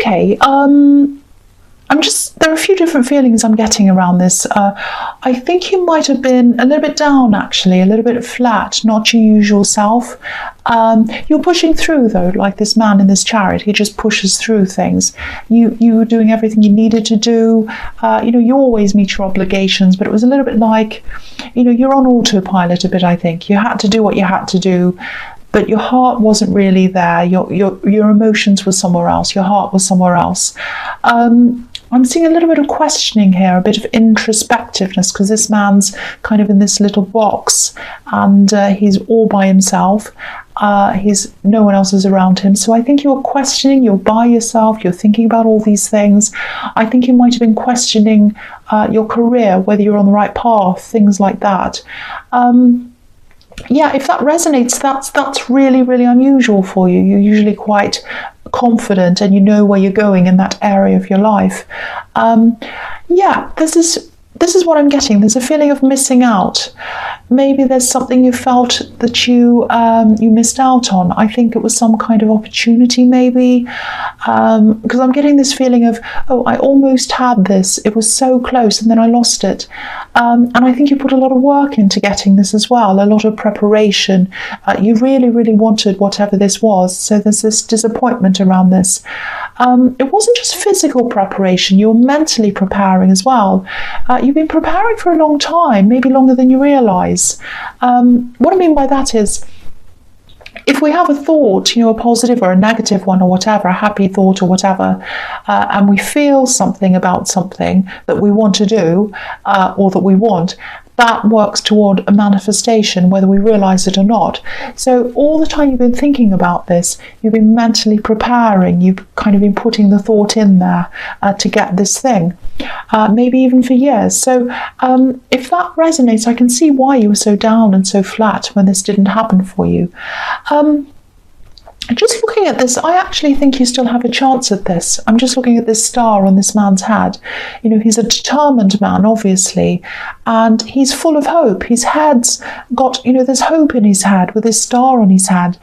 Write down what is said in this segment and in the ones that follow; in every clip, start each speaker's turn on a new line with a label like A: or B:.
A: Okay. There are a few different feelings I'm getting around this. I think you might have been a little bit down, actually, a little bit flat, not your usual self. You're pushing through, though, like this man in this chariot. He just pushes through things. You were doing everything you needed to do. You always meet your obligations, but it was a little bit like, you're on autopilot a bit, I think. You had to do what you had to do, but your heart wasn't really there. Your emotions were somewhere else. Your heart was somewhere else. I'm seeing a little bit of questioning here, a bit of introspectiveness, because this man's kind of in this little box and he's all by himself. No one else is around him. So I think you're questioning, you're by yourself, you're thinking about all these things. I think you might have been questioning your career, whether you're on the right path, things like that. Yeah, if that resonates, that's really, really unusual for you. You're usually quite confident and you know where you're going in that area of your life. Yeah, this is what I'm getting. There's a feeling of missing out. Maybe there's something you felt that you missed out on. I think it was some kind of opportunity, maybe, because I'm getting this feeling of, I almost had this. It was so close, and then I lost it. And I think you put a lot of work into getting this as well, a lot of preparation. You really, really wanted whatever this was. So there's this disappointment around this. It wasn't just physical preparation. You were mentally preparing as well. You've been preparing for a long time, maybe longer than you realise. What I mean by that is, if we have a thought, a positive or a negative one or whatever, a happy thought or whatever, and we feel something about something that we want to do or that we want, that works toward a manifestation, whether we realize it or not. So all the time you've been thinking about this, you've been mentally preparing, you've kind of been putting the thought in there to get this thing, maybe even for years. So if that resonates, I can see why you were so down and so flat when this didn't happen for you. Just looking at this, I actually think you still have a chance at this. I'm just looking at this star on this man's head. He's a determined man, obviously, and he's full of hope. His head's got, there's hope in his head with this star on his head.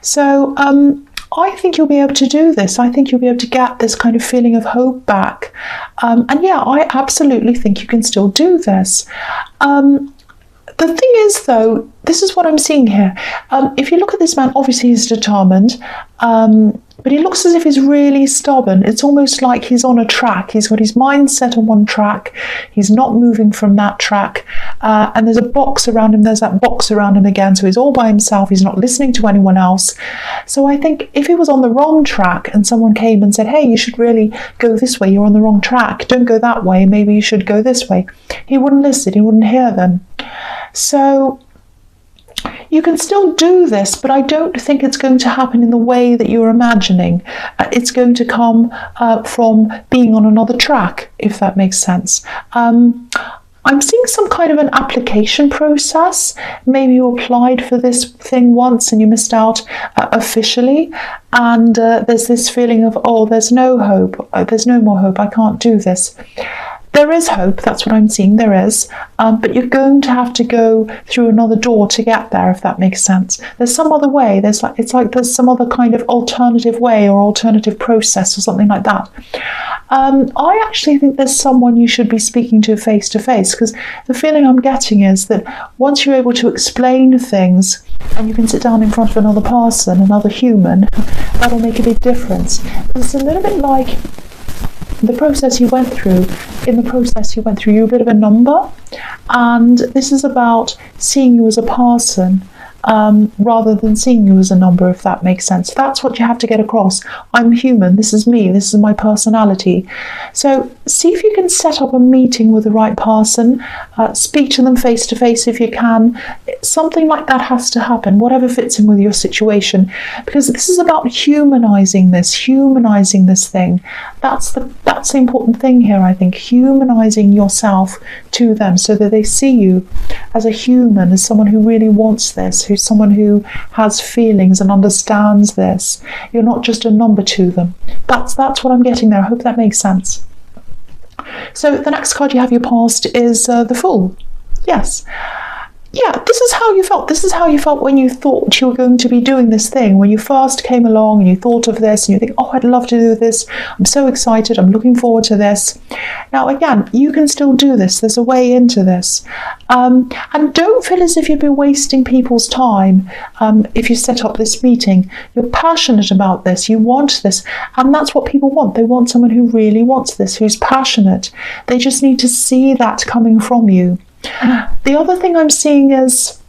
A: So I think you'll be able to do this. I think you'll be able to get this kind of feeling of hope back. And yeah, I absolutely think you can still do this. The thing is, though, this is what I'm seeing here. If you look at this man, obviously he's determined, but he looks as if he's really stubborn. It's almost like he's on a track. He's got his mind set on one track. He's not moving from that track. And there's a box around him. There's that box around him again. So he's all by himself. He's not listening to anyone else. So I think if he was on the wrong track and someone came and said, hey, you should really go this way. You're on the wrong track. Don't go that way. Maybe you should go this way. He wouldn't listen. He wouldn't hear them. So you can still do this, but I don't think it's going to happen in the way that you're imagining. It's going to come from being on another track, if that makes sense. I'm seeing some kind of an application process. Maybe you applied for this thing once and you missed out officially. And there's this feeling of, there's no hope. There's no more hope. I can't do this. There is hope, that's what I'm seeing, there is, but you're going to have to go through another door to get there, if that makes sense. There's some other way, it's like there's some other kind of alternative way or alternative process or something like that. I actually think there's someone you should be speaking to face, because the feeling I'm getting is that once you're able to explain things and you can sit down in front of another person, another human, that'll make a big difference. It's a little bit like the process you went through. In the process you went through, you're a bit of a number, and this is about seeing you as a person rather than seeing you as a number, if that makes sense. That's what you have to get across. I'm human, this is me, this is my personality. So see if you can set up a meeting with the right person, speak to them face to face if you can. Something like that has to happen, whatever fits in with your situation, because this is about humanizing this thing. That's the important thing here, I think, humanizing yourself to them so that they see you as a human, as someone who really wants this, who's someone who has feelings and understands this. You're not just a number to them. That's what I'm getting there. I hope that makes sense. So the next card you have your past is the Fool. Yes. yeah, this is how you felt. This is how you felt when you thought you were going to be doing this thing. When you first came along and you thought of this and you think, oh, I'd love to do this. I'm so excited. I'm looking forward to this. Now, again, you can still do this. There's a way into this. And don't feel as if you've been wasting people's time if you set up this meeting. You're passionate about this. You want this. And that's what people want. They want someone who really wants this, who's passionate. They just need to see that coming from you. The other thing I'm seeing is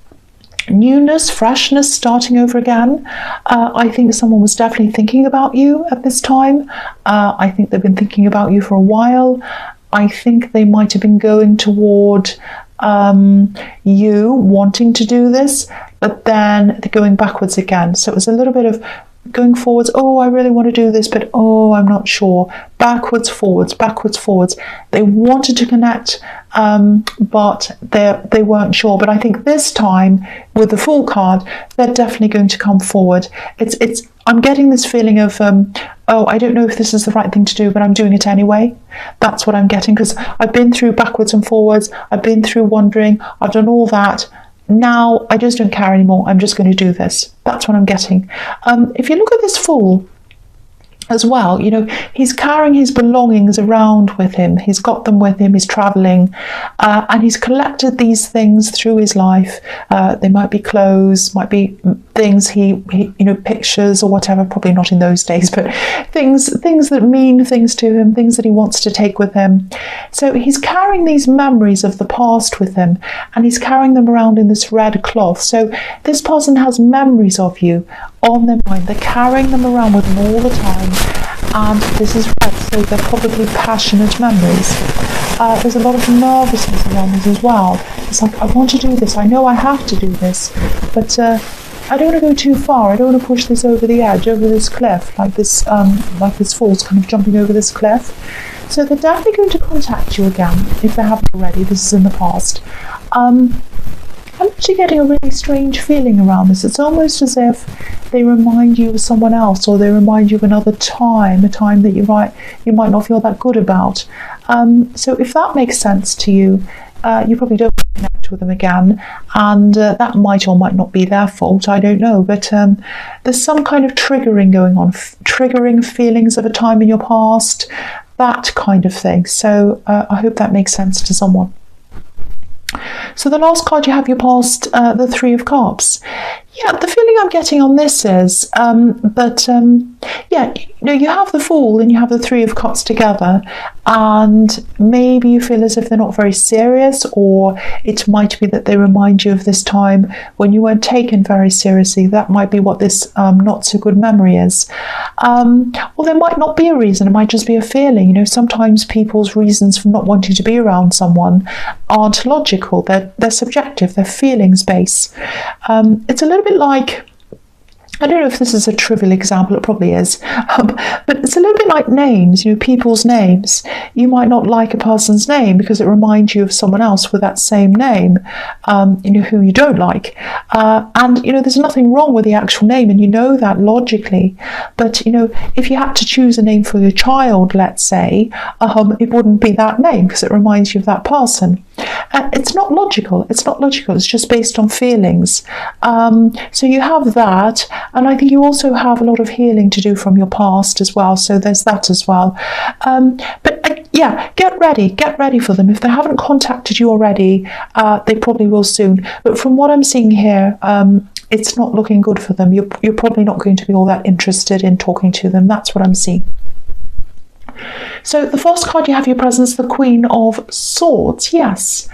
A: newness, freshness, starting over again. I think someone was definitely thinking about you at this time. I think they've been thinking about you for a while. I think they might have been going toward you wanting to do this, but then they're going backwards again. So it was a little bit of going forwards, oh, I really want to do this, but oh, I'm not sure. Backwards, forwards, backwards, forwards. They wanted to connect, but they weren't sure. But I think this time, with the Fool card, they're definitely going to come forward. I'm getting this feeling of, oh, I don't know if this is the right thing to do, but I'm doing it anyway. That's what I'm getting, because I've been through backwards and forwards. I've been through wondering. I've done all that. Now I just don't care anymore. I'm just going to do this. That's what I'm getting. If you look at this Fool as well, you know, he's carrying his belongings around with him. He's got them with him. He's traveling, and he's collected these things through his life. They might be clothes, might be things he you know, pictures or whatever. Probably not in those days, but things that mean things to him, things that he wants to take with him. So he's carrying these memories of the past with him, and he's carrying them around in this red cloth. So this person has memories of you on their mind. They're carrying them around with them all the time, and this is red, so they're probably passionate memories. There's a lot of nervousness around this as well. It's like, I want to do this, I know I have to do this, but I don't want to go too far. I don't want to push this over the edge, over this cliff, like this Fool's kind of jumping over this cliff. So they're definitely going to contact you again, if they haven't already. This is in the past. I'm actually getting a really strange feeling around this. It's almost as if they remind you of someone else, or they remind you of another time, a time that you might not feel that good about. So if that makes sense to you, you probably don't connect with them again, and that might or might not be their fault. I don't know, but there's some kind of triggering going on, triggering feelings of a time in your past, that kind of thing. So I hope that makes sense to someone. So the last card you have, you passed the Three of Cups. Yeah, the feeling I'm getting on this is yeah, you know, you have the Fool and you have the Three of Cups together, and maybe you feel as if they're not very serious, or it might be that they remind you of this time when you weren't taken very seriously. That might be what this not so good memory is. Or there might not be a reason. It might just be a feeling. You know, sometimes people's reasons for not wanting to be around someone aren't logical. They're subjective. They're feelings based. It's a little bit like, I don't know if this is a trivial example, it probably is, but it's a little bit like names, you know, people's names. You might not like a person's name because it reminds you of someone else with that same name, you know, who you don't like. And, you know, there's nothing wrong with the actual name, and you know that logically. But, you know, if you had to choose a name for your child, let's say, it wouldn't be that name because it reminds you of that person. It's not logical. It's not logical. It's just based on feelings. So you have that, and I think you also have a lot of healing to do from your past as well. So there's that as well. But yeah, get ready for them. If they haven't contacted you already, they probably will soon. But from what I'm seeing here, it's not looking good for them. You're probably not going to be all that interested in talking to them. That's what I'm seeing. So the first card you have your presence, the Queen of Swords. Yes.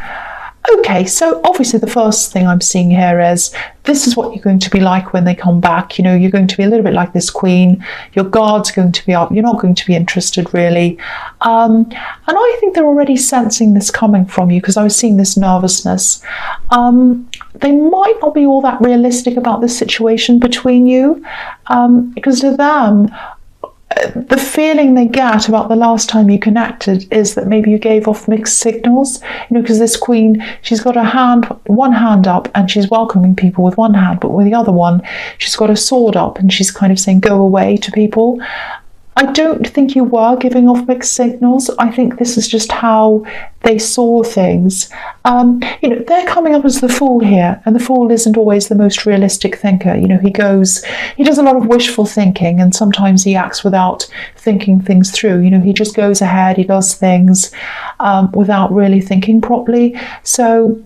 A: Okay, so obviously the first thing I'm seeing here is this is what you're going to be like when they come back. You know, you're going to be a little bit like this Queen. Your guard's going to be up. You're not going to be interested really. And I think they're already sensing this coming from you, because I was seeing this nervousness. They might not be all that realistic about this situation between you, because to them, the feeling they get about the last time you connected is that maybe you gave off mixed signals, you know, because this Queen, she's got one hand up and she's welcoming people with one hand, but with the other one, she's got a sword up and she's kind of saying, go away to people. I don't think you were giving off mixed signals. I think this is just how they saw things. They're coming up as the Fool here, and the Fool isn't always the most realistic thinker. He does a lot of wishful thinking, and sometimes he acts without thinking things through. He just goes ahead, he does things without really thinking properly. So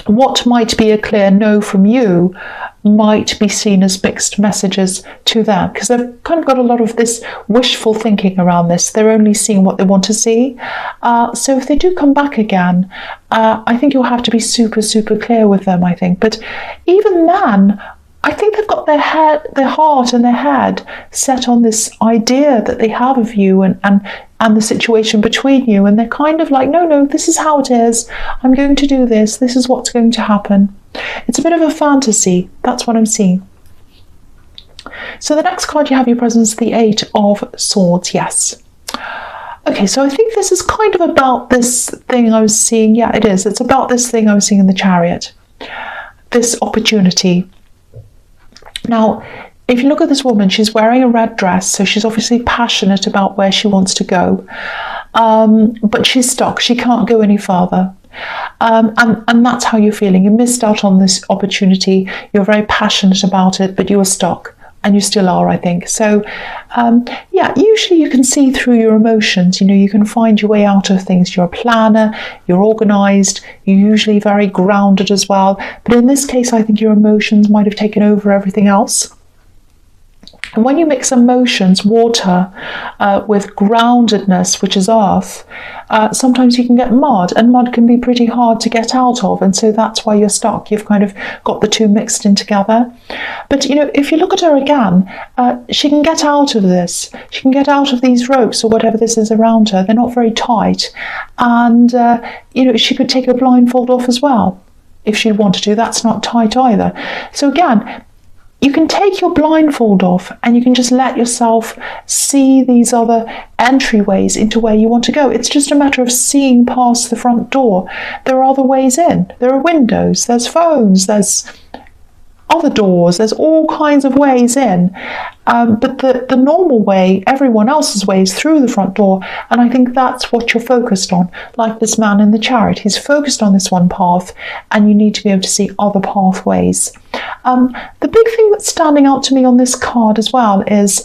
A: what might be a clear no from you might be seen as mixed messages to them, because they've kind of got a lot of this wishful thinking around this. They're only seeing what they want to see. So if they do come back again, I think you'll have to be super, super clear with them, I think. But even then, I think they've got their heart and their head set on this idea that they have of you and the situation between you, and they're kind of like, no, this is how it is. I'm going to do this. This is what's going to happen. It's a bit of a fantasy. That's what I'm seeing. So the next card you have your presence, the Eight of Swords. Yes. Okay, so I think this is kind of about this thing I was seeing. Yeah, it is. It's about this thing I was seeing in the Chariot. This opportunity. Now, if you look at this woman, she's wearing a red dress, so she's obviously passionate about where she wants to go. But she's stuck. She can't go any further. And that's how you're feeling. You missed out on this opportunity. You're very passionate about it, but you were stuck. And you still are, I think. So, usually you can see through your emotions. You can find your way out of things. You're a planner, you're organised, you're usually very grounded as well. But in this case, I think your emotions might have taken over everything else. And when you mix emotions, water, with groundedness, which is earth, sometimes you can get mud, and mud can be pretty hard to get out of, and so that's why you're stuck. You've kind of got the two mixed in together. But, if you look at her again, she can get out of this. She can get out of these ropes or whatever this is around her. They're not very tight. And, she could take her blindfold off as well if she wanted to. That's not tight either. So again, you can take your blindfold off and you can just let yourself see these other entryways into where you want to go. It's just a matter of seeing past the front door. There are other ways in. There are windows, there's phones, there's other doors, there's all kinds of ways in. But the normal way, everyone else's way, is through the front door. And I think that's what you're focused on. Like this man in the Chariot, he's focused on this one path, and you need to be able to see other pathways. The big thing that's standing out to me on this card as well is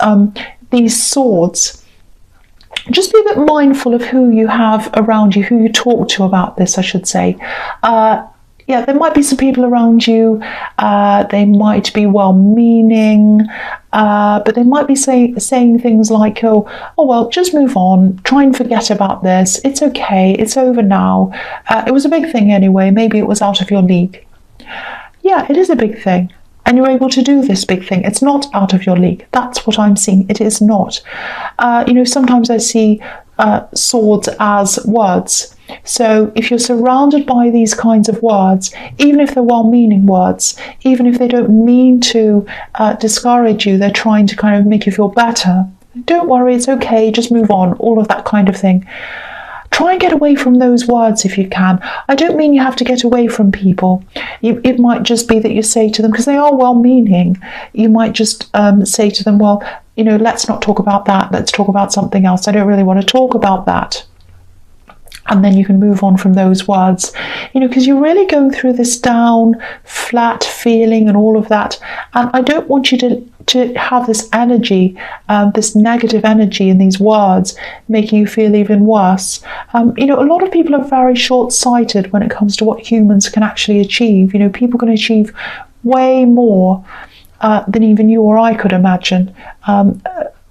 A: these swords. Just be a bit mindful of who you have around you, who you talk to about this, I should say. There might be some people around you, they might be well-meaning, but they might be saying things like, oh, well, just move on, try and forget about this, it's okay, it's over now, it was a big thing anyway, maybe it was out of your league. Yeah, it is a big thing, and you're able to do this big thing. It's not out of your league. That's what I'm seeing. It is not. Sometimes I see swords as words. So if you're surrounded by these kinds of words, even if they're well-meaning words, even if they don't mean to discourage you, they're trying to kind of make you feel better. Don't worry, it's okay, just move on, all of that kind of thing. Try and get away from those words if you can. I don't mean you have to get away from people. It might just be that you say to them, because they are well-meaning, you might just say to them, well, let's not talk about that. Let's talk about something else. I don't really want to talk about that. And then you can move on from those words, because you're really going through this down, flat feeling and all of that. And I don't want you to have this energy, this negative energy in these words, making you feel even worse. A lot of people are very short-sighted when it comes to what humans can actually achieve. People can achieve way more than even you or I could imagine.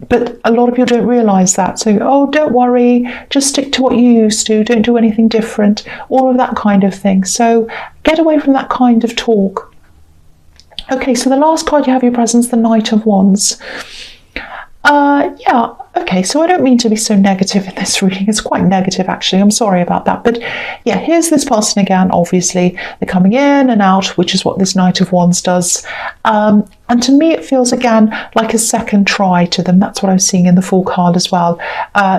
A: But a lot of people don't realise that. So, don't worry, just stick to what you used to, don't do anything different, all of that kind of thing. So get away from that kind of talk. Okay, so the last card you have your presence, the Knight of Wands. Okay, so I don't mean to be so negative in this reading. It's quite negative, actually. I'm sorry about that. But yeah, here's this person again, obviously. They're coming in and out, which is what this Knight of Wands does. And to me, it feels, again, like a second try to them. That's what I was seeing in the Fool card as well.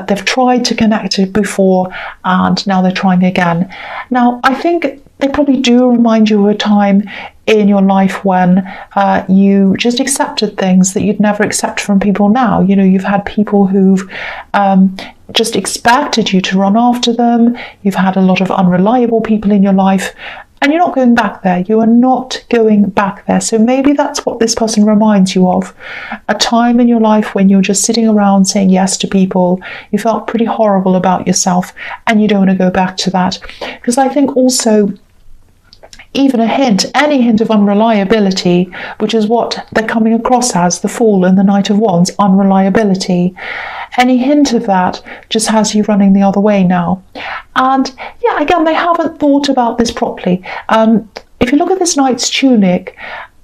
A: They've tried to connect it before, and now they're trying again. Now, I think they probably do remind you of a time in your life when you just accepted things that you'd never accept from people now. You know, you've had people who've just expected you to run after them. You've had a lot of unreliable people in your life, and you're not going back there. You are not going back there. So maybe that's what this person reminds you of. A time in your life when you're just sitting around saying yes to people. You felt pretty horrible about yourself, and you don't want to go back to that. Because I think also, even a hint, any hint of unreliability, which is what they're coming across as, the Fool and the Knight of Wands, unreliability, any hint of that just has you running the other way now. And yeah, again, they haven't thought about this properly. If you look at this knight's tunic,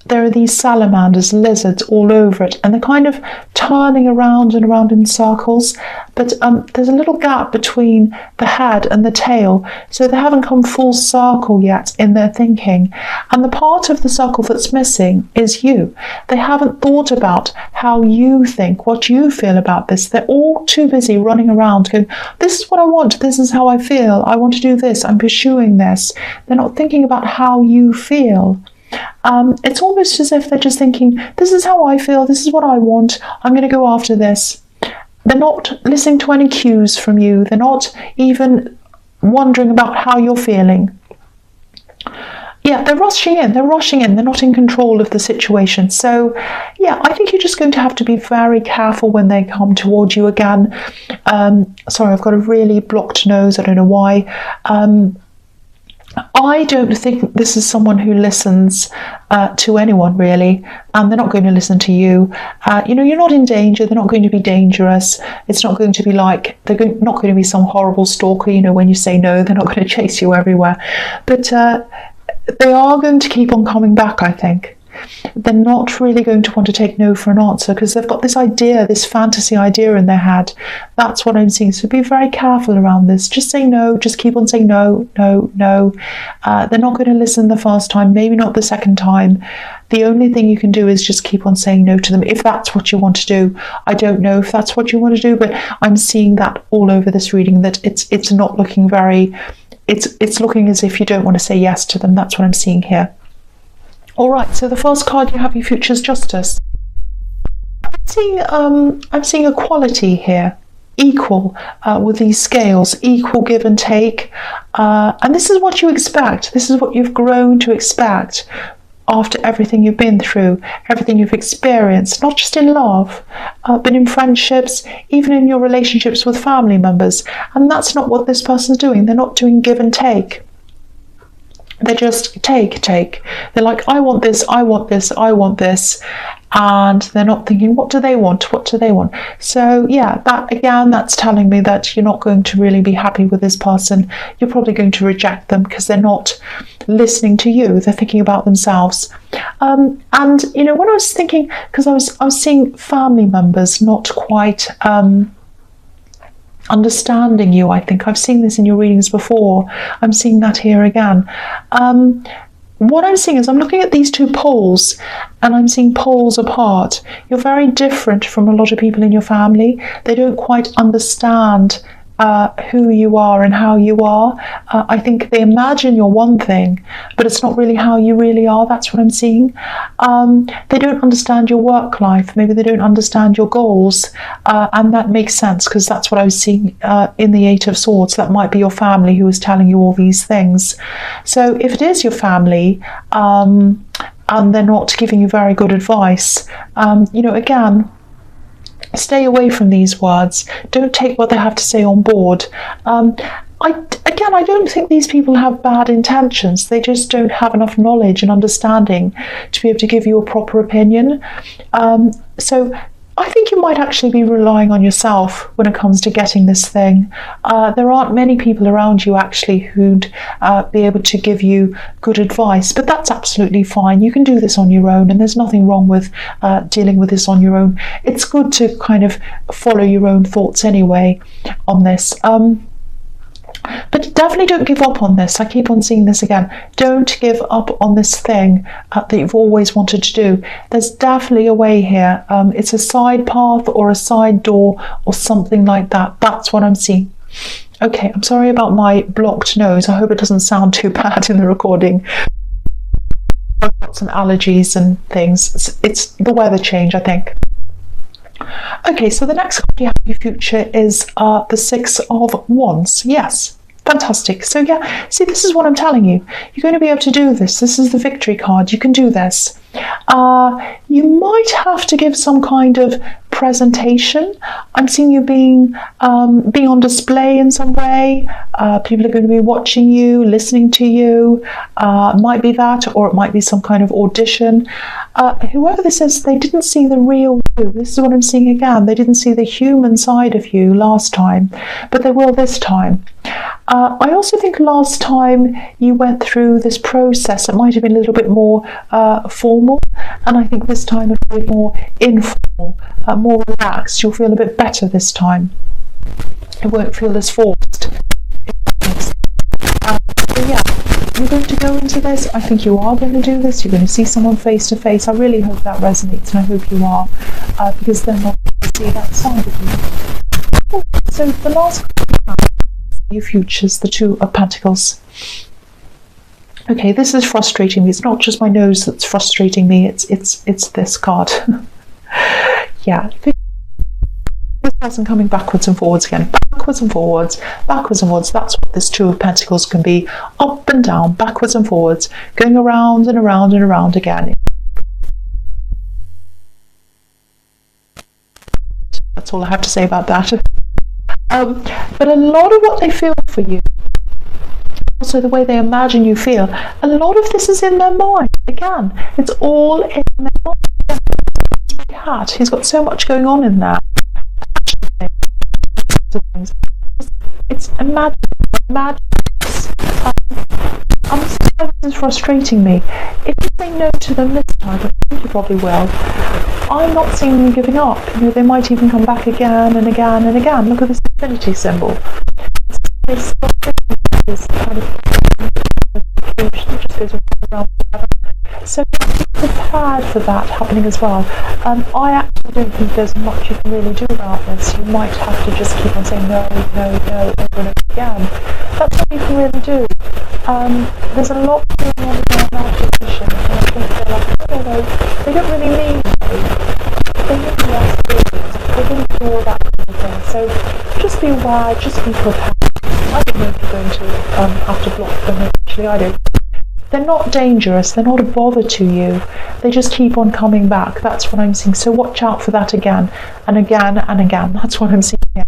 A: there are these salamanders, lizards all over it, and they're kind of turning around and around in circles, but there's a little gap between the head and the tail, so they haven't come full circle yet in their thinking. And the part of the circle that's missing is you. They haven't thought about how you think, what you feel about this. They're all too busy running around going, this is what I want, this is how I feel, I want to do this, I'm pursuing this. They're not thinking about how you feel. It's almost as if they're just thinking, this is how I feel, this is what I want, I'm going to go after this. They're not listening to any cues from you. They're not even wondering about how you're feeling. Yeah, they're rushing in, they're not in control of the situation. So yeah, I think you're just going to have to be very careful when they come towards you again. Sorry, I've got a really blocked nose, I don't know why. I don't think this is someone who listens to anyone, really, and they're not going to listen to you. You know, you're not in danger, they're not going to be dangerous. It's not going to be like, not going to be some horrible stalker, you know, when you say no, they're not going to chase you everywhere. But they are going to keep on coming back, I think. They're not really going to want to take no for an answer because they've got this idea, this fantasy idea in their head. That's what I'm seeing. So be very careful around this. Just say no. Just keep on saying no, no, no. They're not going to listen the first time, maybe not the second time. The only thing you can do is just keep on saying no to them if that's what you want to do. I don't know if that's what you want to do, but I'm seeing that all over this reading, that it's not looking very, it's looking as if you don't want to say yes to them. That's what I'm seeing here. All right, so the first card you have, your Future's Justice. I'm seeing equality here, equal with these scales, equal give and take. And this is what you expect. This is what you've grown to expect after everything you've been through, everything you've experienced, not just in love, but in friendships, even in your relationships with family members. And that's not what this person's doing. They're not doing give and take. They just take. They're like, I want this, I want this, I want this. And they're not thinking, what do they want? What do they want? So yeah, that again, that's telling me that you're not going to really be happy with this person. You're probably going to reject them because they're not listening to you. They're thinking about themselves. And you know, when I was thinking, because I was seeing family members not quite understanding you. I think I've seen this in your readings before. I'm seeing that here again. What I'm seeing is I'm looking at these two poles and I'm seeing poles apart. You're very different from a lot of people in your family. They don't quite understand who you are and how you are. I think they imagine you're one thing, but it's not really how you really are. That's what I'm seeing. They don't understand your work life. Maybe they don't understand your goals. And that makes sense because that's what I was seeing in the Eight of Swords. That might be your family who is telling you all these things. So if it is your family, and they're not giving you very good advice, you know, again, stay away from these words. Don't take what they have to say on board. I don't think these people have bad intentions. They just don't have enough knowledge and understanding to be able to give you a proper opinion. So I think you might actually be relying on yourself when it comes to getting this thing. There aren't many people around you actually who'd be able to give you good advice, but that's absolutely fine. You can do this on your own, and there's nothing wrong with dealing with this on your own. It's good to kind of follow your own thoughts anyway on this. But definitely don't give up on this. I keep on seeing this again. Don't give up on this thing that you've always wanted to do. There's definitely a way here. It's a side path or a side door or something like that. That's what I'm seeing. Okay, I'm sorry about my blocked nose. I hope it doesn't sound too bad in the recording. I've got some allergies and things. It's the weather change, I think. Okay, so the next card you have in your future is the Six of Wands. Yes, fantastic. So yeah, see, this is what I'm telling you. You're going to be able to do this. This is the victory card. You can do this. You might have to give some kind of presentation. I'm seeing you being on display in some way. People are going to be watching you, listening to you. It might be that, or it might be some kind of audition. Whoever this is, they didn't see the real you. This is what I'm seeing again. They didn't see the human side of you last time, but they will this time. I also think last time you went through this process, it might have been a little bit more formal, and I think this time it'll be more informal, more relaxed. You'll feel a bit better this time. It won't feel as forced. So yeah, you're going to go into this. I think you are going to do this. You're going to see someone face to face. I really hope that resonates, and I hope you are, because they're not going to see that side of you. So the last your futures, the Two of Pentacles. Okay, this is frustrating me. It's not just my nose that's frustrating me. It's this card. Yeah, this person coming backwards and forwards again, backwards and forwards, backwards and forwards. That's what this Two of Pentacles can be. Up and down, backwards and forwards, going around and around and around again. That's all I have to say about that. But a lot of what they feel for you, also the way they imagine you feel, a lot of this is in their mind. Again, it's all in their mind. He's got so much going on in there. It's imagine. I'm sorry, this is frustrating me. If you say no to them this time, I think you probably will, I'm not seeing them giving up. You know, they might even come back again and again and again. Look at this infinity symbol. This kind of just goes around. So be prepared for that happening as well. I actually don't think there's much you can really do about this. You might have to just keep on saying no, no, no, over and over again. That's all you can really do. There's a lot going on in their imagination, and I think they're like, no, they don't really mean they need to ask they didn't do all that kind of thing. So just be aware, just be prepared. I don't know if you're going to have to block them. Actually, I don't. They're not dangerous. They're not a bother to you. They just keep on coming back. That's what I'm seeing. So watch out for that again and again and again. That's what I'm seeing here.